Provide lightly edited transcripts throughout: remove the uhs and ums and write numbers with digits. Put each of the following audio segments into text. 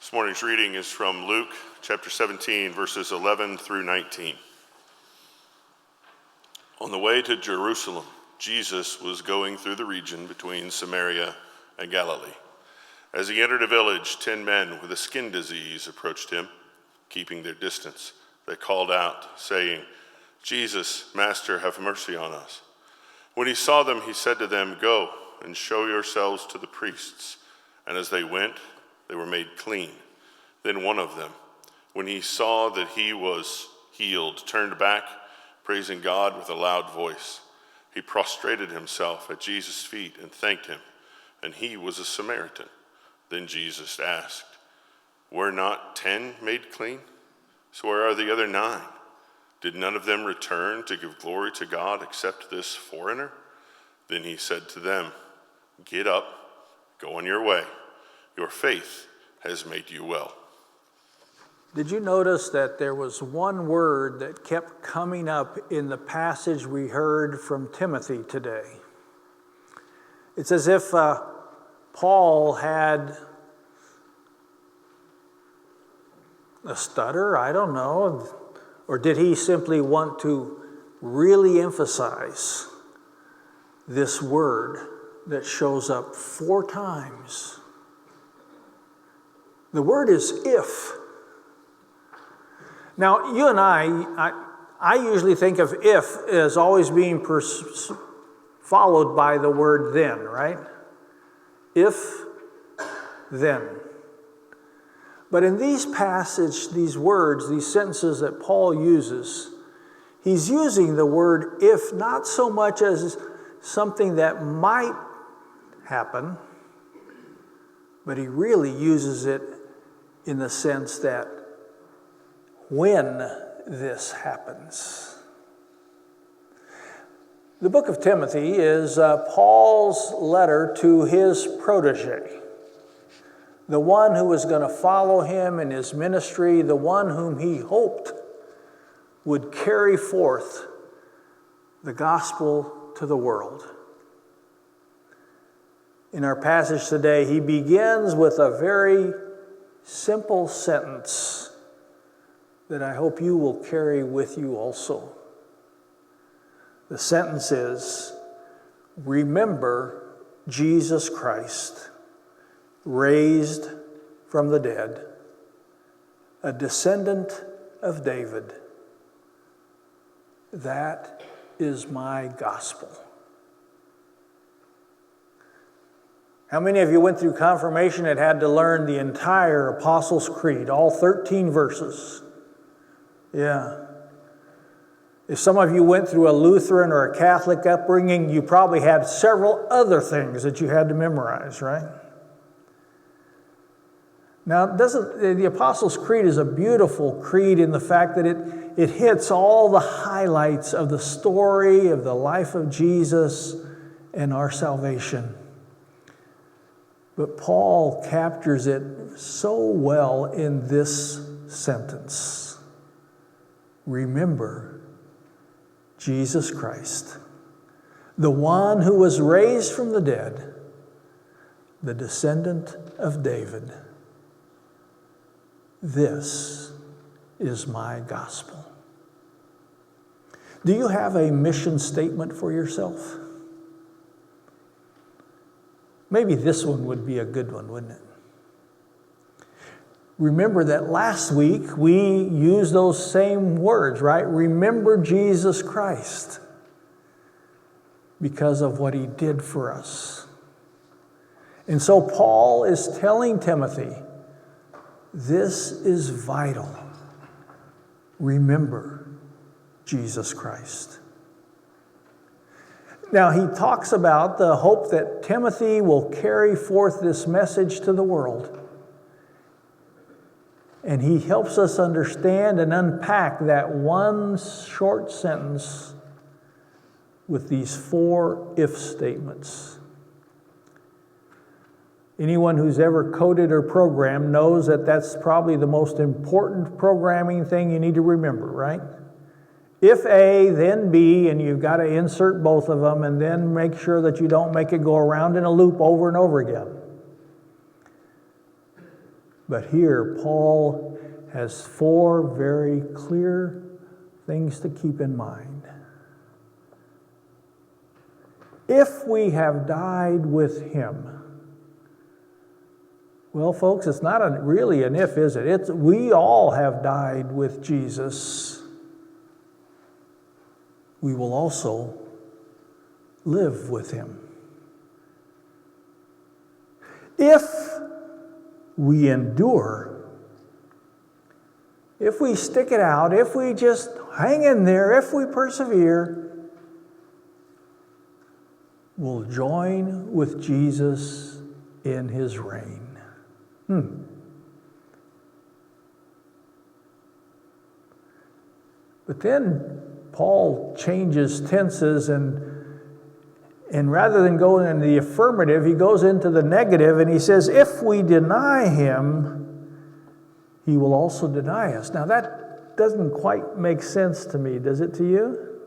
This morning's reading is from Luke chapter 17, verses 11 through 19. On the way to Jerusalem, Jesus was going through the region between Samaria and Galilee. As he entered a village, 10 men with a skin disease approached him, keeping their distance. They called out, saying, "Jesus, Master, have mercy on us." When he saw them, he said to them, "Go and show yourselves to the priests." And as they went, they were made clean. Then one of them, when he saw that he was healed, turned back, praising God with a loud voice. He prostrated himself at Jesus' feet and thanked him, and he was a Samaritan. Then Jesus asked, "Were not 10 made clean? So where are the other 9? Did none of them return to give glory to God except this foreigner?" Then he said to them, "Get up, go on your way. Your faith has made you well." Did you notice that there was one word that kept coming up in the passage we heard from Timothy today? It's as if Paul had a stutter, I don't know, or did he simply want to really emphasize this word that shows up 4 times? The word is if. Now, you and I usually think of if as always being followed by the word then, right? If, then. But in these passages, these words, these sentences that Paul uses, he's using the word if not so much as something that might happen, but he really uses it in the sense that when this happens. The book of Timothy is Paul's letter to his protege, the one who was going to follow him in his ministry, the one whom he hoped would carry forth the gospel to the world. In our passage today, he begins with a very simple sentence that I hope you will carry with you also. The sentence is, "Remember Jesus Christ, raised from the dead, a descendant of David. That is my gospel." How many of you went through confirmation and had to learn the entire Apostles' Creed, all 13 verses? Yeah. If some of you went through a Lutheran or a Catholic upbringing, you probably had several other things that you had to memorize, right? Now, the Apostles' Creed is a beautiful creed in the fact that it hits all the highlights of the story of the life of Jesus and our salvation. But Paul captures it so well in this sentence. Remember Jesus Christ, the one who was raised from the dead, the descendant of David. This is my gospel. Do you have a mission statement for yourself? Maybe this one would be a good one, wouldn't it? Remember that last week we used those same words, right? Remember Jesus Christ because of what he did for us. And so Paul is telling Timothy, this is vital. Remember Jesus Christ. Now, he talks about the hope that Timothy will carry forth this message to the world. And he helps us understand and unpack that one short sentence with these 4 if statements. Anyone who's ever coded or programmed knows that that's probably the most important programming thing you need to remember, right? If A, then B, and you've got to insert both of them, and then make sure that you don't make it go around in a loop over and over again. But here, Paul has 4 very clear things to keep in mind. If we have died with him. Well, folks, it's not really an if, is it? We all have died with Jesus. We will also live with him. If we endure, if we stick it out, if we just hang in there, if we persevere, we'll join with Jesus in his reign. But then Paul changes tenses, and rather than going in the affirmative, he goes into the negative, and he says, if we deny him, he will also deny us. Now that doesn't quite make sense to me, does it to you?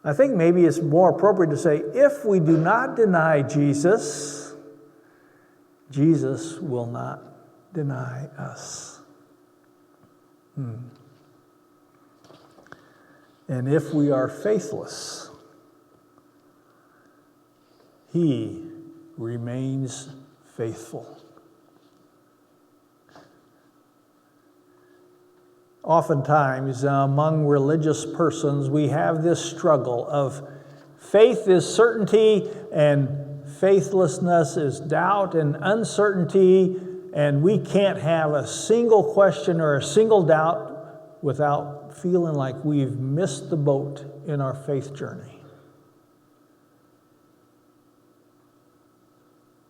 I think maybe it's more appropriate to say, if we do not deny Jesus, Jesus will not deny us. And if we are faithless, he remains faithful. Oftentimes, among religious persons, we have this struggle of faith is certainty and faithlessness is doubt and uncertainty, and we can't have a single question or a single doubt without feeling like we've missed the boat in our faith journey.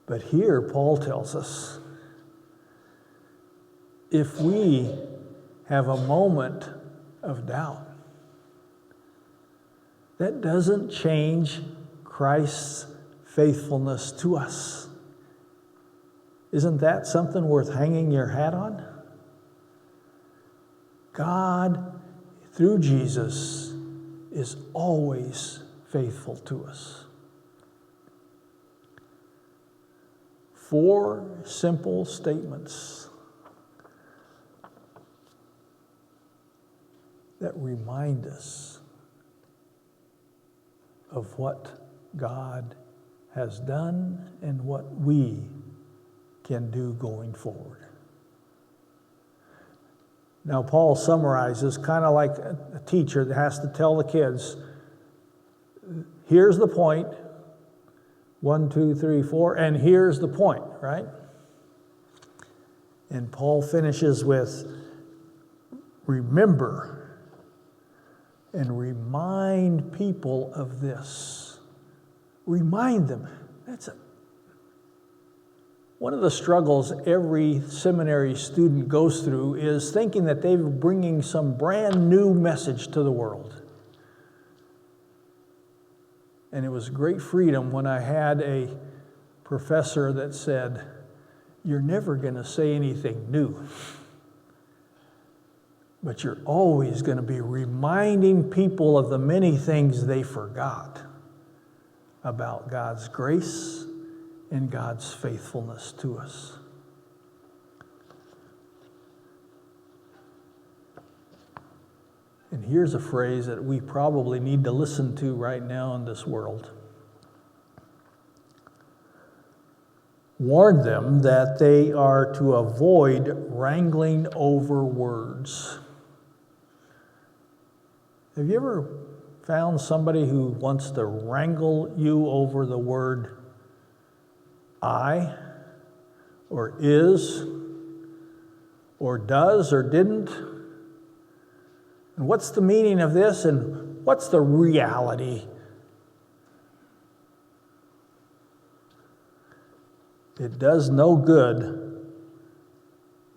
But here, Paul tells us, if we have a moment of doubt, that doesn't change Christ's faithfulness to us. Isn't that something worth hanging your hat on? God, through Jesus, is always faithful to us. 4 simple statements that remind us of what God has done and what we can do going forward. Now, Paul summarizes kind of like a teacher that has to tell the kids, here's the point, 1, 2, 3, 4, and here's the point, right? And Paul finishes with, remember and remind people of this. Remind them. One of the struggles every seminary student goes through is thinking that they're bringing some brand new message to the world. And it was great freedom when I had a professor that said, you're never going to say anything new, but you're always going to be reminding people of the many things they forgot about God's grace and God's faithfulness to us. And here's a phrase that we probably need to listen to right now in this world. Warn them that they are to avoid wrangling over words. Have you ever found somebody who wants to wrangle you over the word I, or is, or does, or didn't? And what's the meaning of this, and what's the reality? It does no good,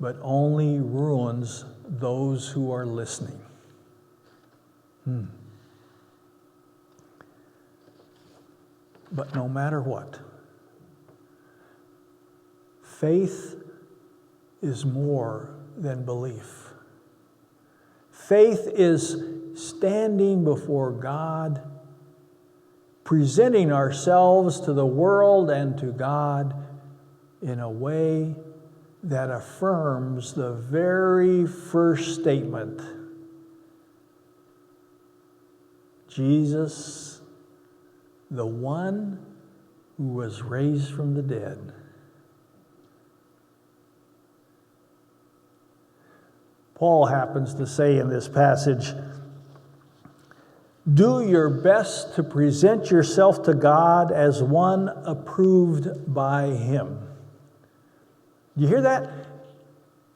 but only ruins those who are listening. But no matter what, faith is more than belief. Faith is standing before God, presenting ourselves to the world and to God in a way that affirms the very first statement. Jesus, the one who was raised from the dead. Paul happens to say in this passage, do your best to present yourself to God as one approved by Him. You hear that?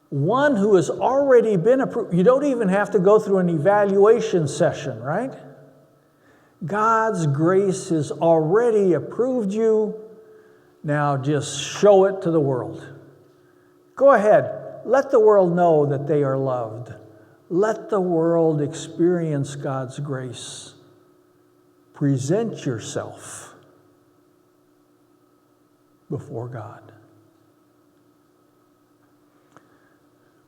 One who has already been approved. You don't even have to go through an evaluation session, right? God's grace has already approved you. Now just show it to the world. Go ahead. Let the world know that they are loved. Let the world experience God's grace. Present yourself before God.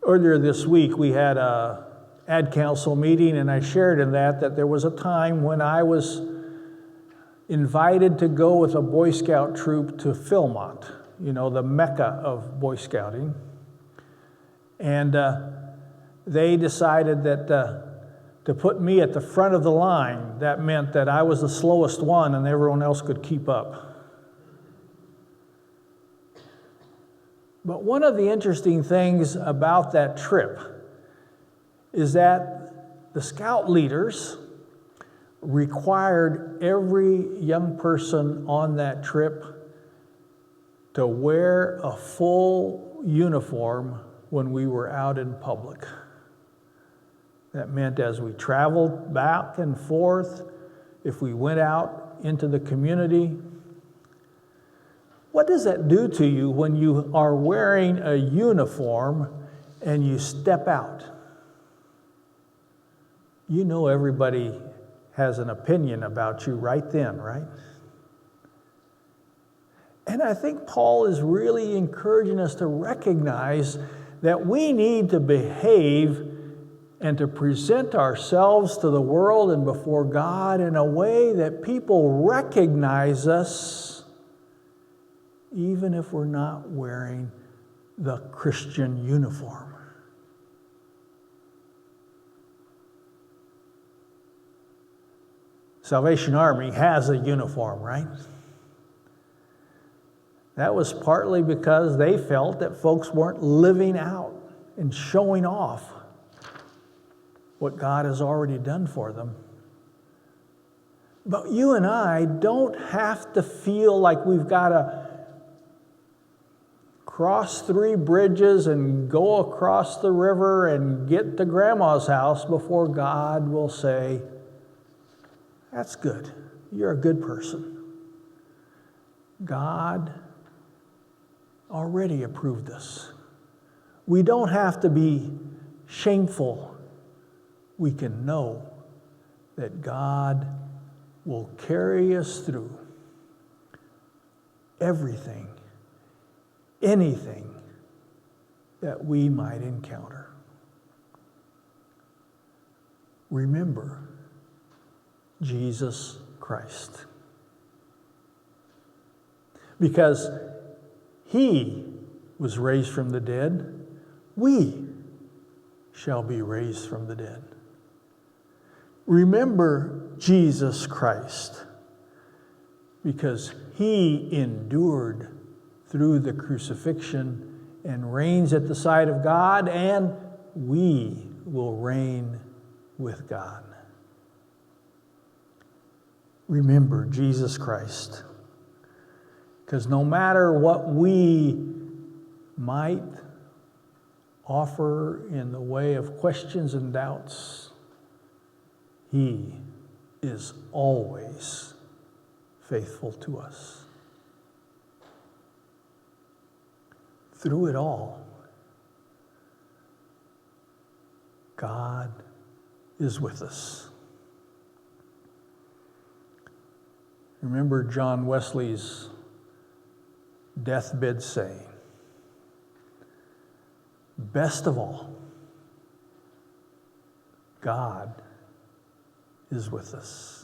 Earlier this week, we had a ad council meeting, and I shared in that there was a time when I was invited to go with a Boy Scout troop to Philmont, the Mecca of Boy Scouting. And they decided that to put me at the front of the line, that meant that I was the slowest one and everyone else could keep up. But one of the interesting things about that trip is that the scout leaders required every young person on that trip to wear a full uniform when we were out in public. That meant as we traveled back and forth, if we went out into the community, what does that do to you when you are wearing a uniform and you step out? You know everybody has an opinion about you right then, right? And I think Paul is really encouraging us to recognize that we need to behave and to present ourselves to the world and before God in a way that people recognize us, even if we're not wearing the Christian uniform. Salvation Army has a uniform, right? That was partly because they felt that folks weren't living out and showing off what God has already done for them. But you and I don't have to feel like we've got to cross 3 bridges and go across the river and get to Grandma's house before God will say, that's good. You're a good person. God already approved us. We don't have to be shameful. We can know that God will carry us through everything, anything that we might encounter. Remember Jesus Christ. Because He was raised from the dead, we shall be raised from the dead. Remember Jesus Christ, because He endured through the crucifixion and reigns at the side of God, and we will reign with God. Remember Jesus Christ, because no matter what we might offer in the way of questions and doubts, He is always faithful to us. Through it all, God is with us. Remember John Wesley's deathbed saying, best of all, God is with us.